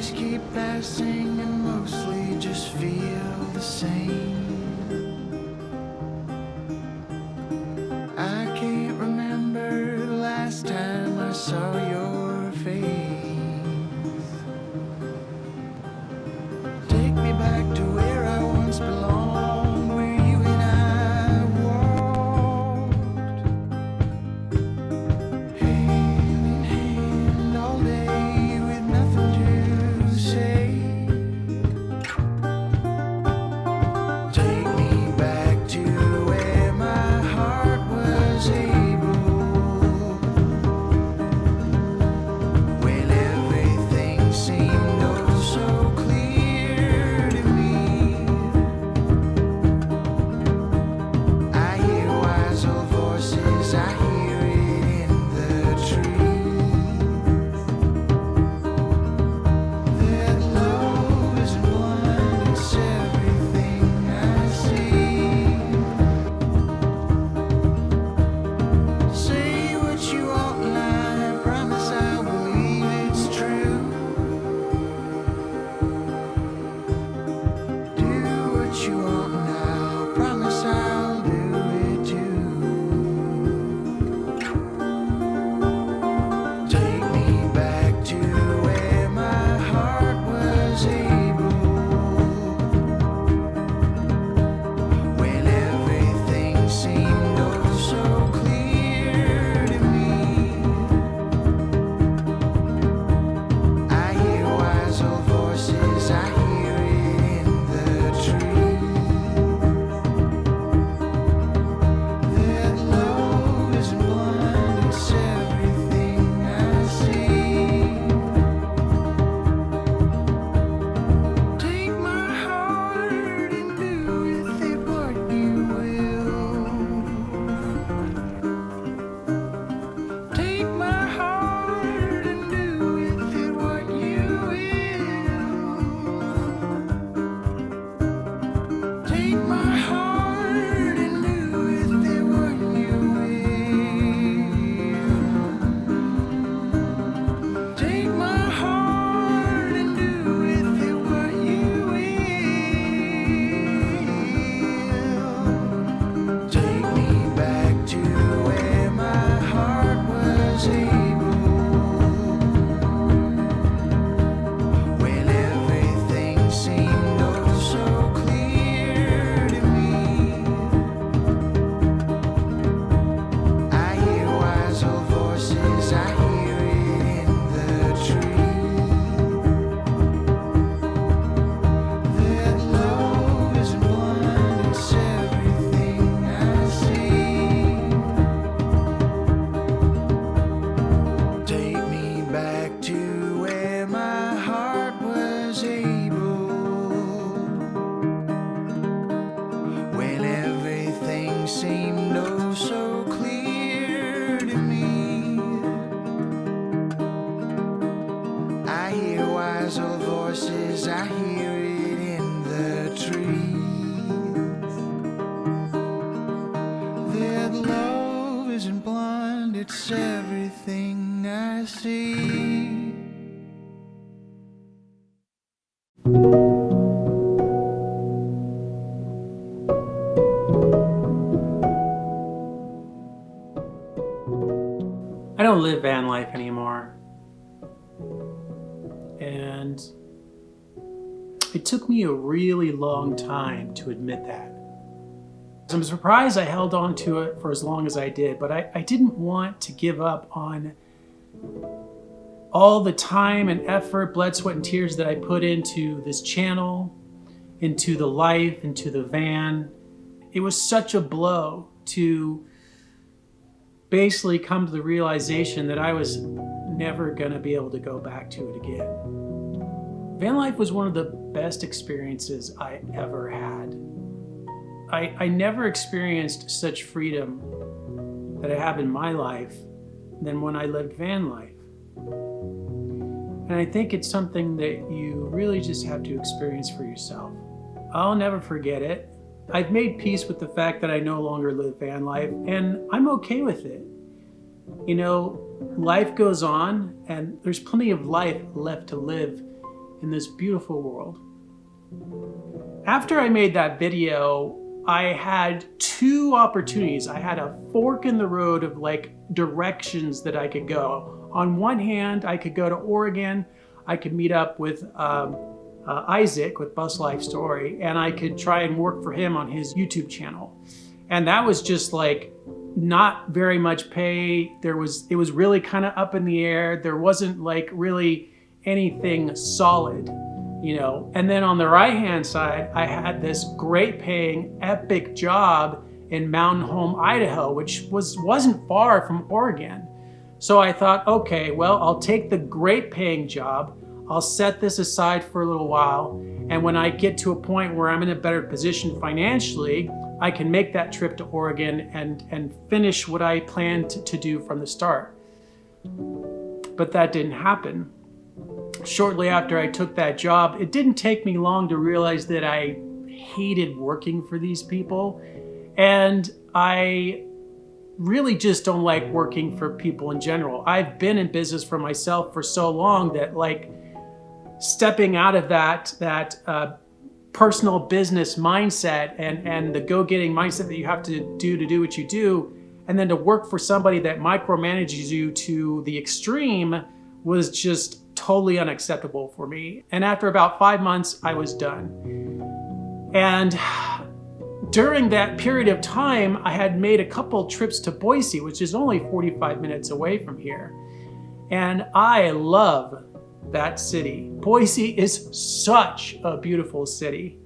days keep passing and mostly just feel the same. I can't remember the last time I saw your face. Take me back to where I once belonged, where you and I walked hand in hand all day with nothing to say. Take me back to where my heart was able, when everything seemed oh so clear to me. I hear wise old voices, I hear it in the trees, that love isn't blind, it's everything I see. Say what you want and I promise I believe it's true. Do what you want now, promise I'll do it too. Take me back to where my heart was able, when everything seemed oh so clear to me. I hear wise old voices, I hear it in the trees, that love isn't blind, it's everything I see. Take my heart and do with it what you will. Take my heart and do with it what you will. Take my heart and do with it what you will. Take my heart and do with it what you will. Take me back to where my heart was able, when everything seemed oh so clear to me. I hear wise old voices, I hear it in the trees, that love isn't blind, it's everything I see. Take me back to where my heart was able, when everything seemed oh so clear to me. I hear wise old voices, I hear it in the trees, that love isn't blind, it's everything I see. I don't live van life anymore. And it took me a really long time to admit that. I'm surprised I held on to it for as long as I did, but I didn't want to give up on all the time and effort, blood, sweat, and tears that I put into this channel, into the life, into the van. It was such a blow to basically come to the realization that I was never gonna be able to go back to it again. Van life was one of the best experiences I ever had. I never experienced such freedom that I have in my life than when I lived van life. And I think it's something that you really just have to experience for yourself. I'll never forget it. I've made peace with the fact that I no longer live van life, and I'm okay with it. You know, life goes on, and there's plenty of life left to live in this beautiful world. After I made that video, I had two opportunities. I had a fork in the road of like directions that I could go. On one hand, I could go to Oregon. I could meet up with Isaac with Bus Life Story, and I could try and work for him on his YouTube channel. And that was just like not very much pay. It was really kind of up in the air. There wasn't like really anything solid, you know. And then on the right hand side, I had this great paying epic job in Mountain Home, Idaho, which wasn't far from Oregon. So I thought, okay, well, I'll take the great paying job. I'll set this aside for a little while. And when I get to a point where I'm in a better position financially, I can make that trip to Oregon and finish what I planned to do from the start. But that didn't happen. Shortly after I took that job, it didn't take me long to realize that I hated working for these people. And I really just don't like working for people in general. I've been in business for myself for so long that like stepping out of that personal business mindset and the go-getting mindset that you have to do what you do, and then to work for somebody that micromanages you to the extreme was just totally unacceptable for me. And after about 5 months, I was done. And during that period of time, I had made a couple trips to Boise, which is only 45 minutes away from here. And I love that city. Boise is such a beautiful city.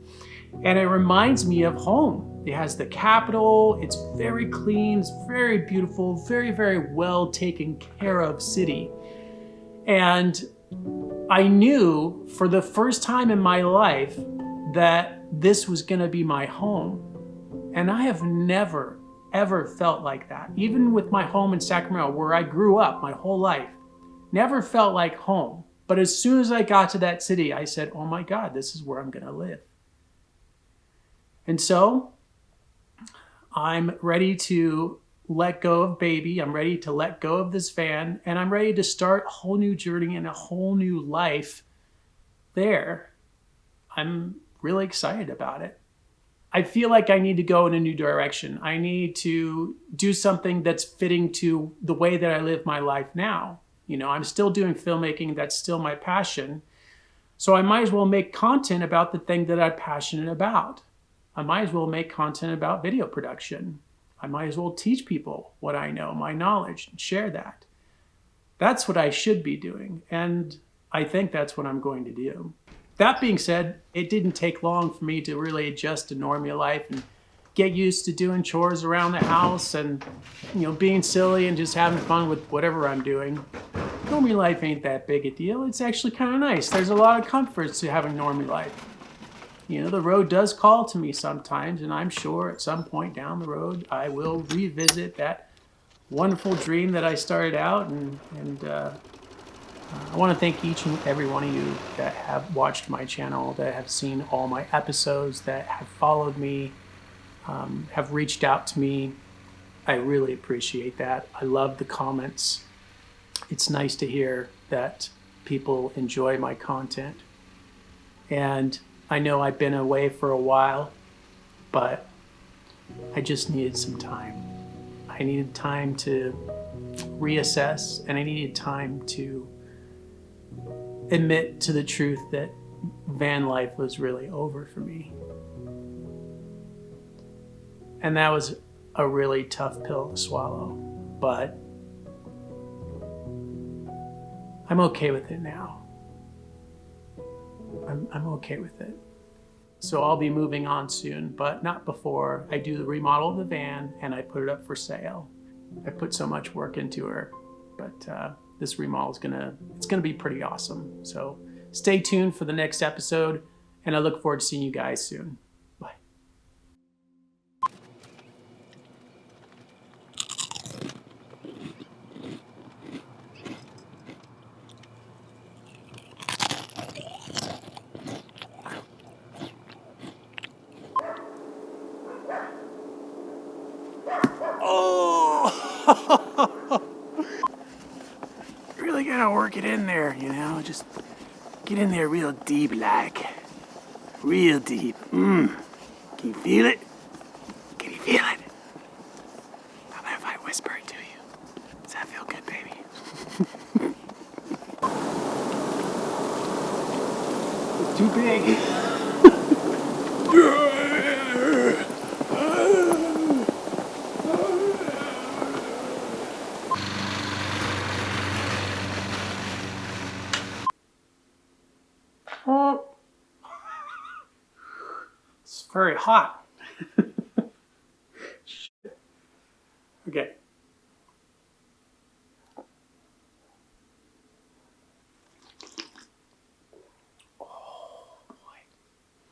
And it reminds me of home. It has the Capitol. It's very clean. It's very beautiful, very, very well taken care of city. And I knew for the first time in my life that this was going to be my home. And I have never, ever felt like that. Even with my home in Sacramento, where I grew up my whole life, never felt like home. But as soon as I got to that city, I said, oh my God, this is where I'm going to live. And so I'm ready to let go of baby. I'm ready to let go of this van, and I'm ready to start a whole new journey and a whole new life there. I'm really excited about it. I feel like I need to go in a new direction. I need to do something that's fitting to the way that I live my life now. You know, I'm still doing filmmaking. That's still my passion. So I might as well make content about the thing that I'm passionate about. I might as well make content about video production. I might as well teach people what I know, my knowledge, and share that. That's what I should be doing. And I think that's what I'm going to do. That being said, it didn't take long for me to really adjust to normie life and get used to doing chores around the house and, you know, being silly and just having fun with whatever I'm doing. Normie life ain't that big a deal. It's actually kind of nice. There's a lot of comforts to having normie life. You know, the road does call to me sometimes, and I'm sure at some point down the road I will revisit that wonderful dream that I started out. And I want to thank each and every one of you that have watched my channel, that have seen all my episodes, that have followed me, have reached out to me. I really appreciate that. I love the comments. It's nice to hear that people enjoy my content. And I know I've been away for a while, but I just needed some time. I needed time to reassess, and I needed time to admit to the truth that van life was really over for me. And that was a really tough pill to swallow, but I'm okay with it now. I'm okay with it. So I'll be moving on soon, but not before I do the remodel of the van and I put it up for sale. I put so much work into her, but this remodel is gonna be pretty awesome. So stay tuned for the next episode, and I look forward to seeing you guys soon. Bye. Oh! Really gotta work it in there, you know, just Get in there real deep like. Real deep. Can you feel it? Can you feel it? How about if I whisper it to you? Does that feel good, baby? It's too big. It's very hot.